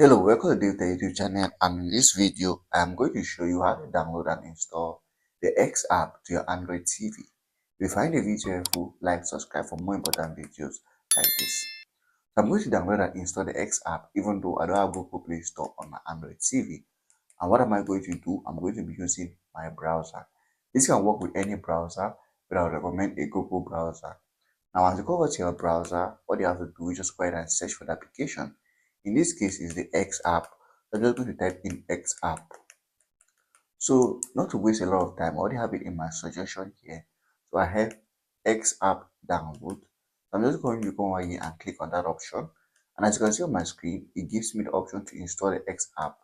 Hello, welcome to DaveTech YouTube channel, and in this video I'm going to show you how to download and install the X app to your Android TV. If you find the video helpful, like, subscribe for more important videos like this. So I'm going to download and install the X app even though I don't have Google Play Store on my Android TV. And what am I going to do? I'm going to be using my browser. This can work with any browser, but I would recommend a Google browser. Now, as you go over to your browser, what you have to do is just go ahead and search for the application. In this case, is the X app. So I'm just going to type in X app. So, not to waste a lot of time, I already have it in my suggestion here. So I have X app download. So I'm just going to go over here and click on that option. And as you can see on my screen, it gives me the option to install the X app.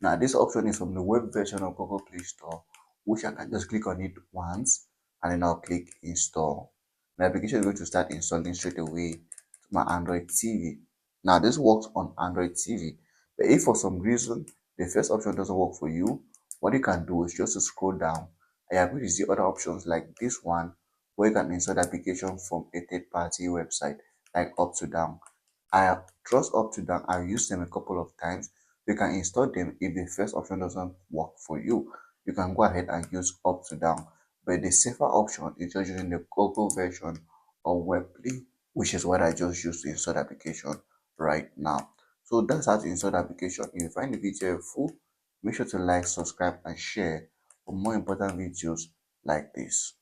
Now, this option is from the web version of Google Play Store, which I can just click on it once and then I'll click install. The application is going to start installing straight away to my Android TV. Now, this works on Android TV, but if for some reason the first option doesn't work for you, what you can do is just to scroll down and you're going to see other options like this one, where you can install the application from a third-party website like Up to Down. I trust Up to Down. I've used them a couple of times. You can install them. If the first option doesn't work for you, you can go ahead and use Up to Down. But the safer option is just using the Google version of WebPlay, which is what I just used to install the application right now. So that's how to install the application. If you find the video helpful, make sure to like, subscribe, and share for more important videos like this.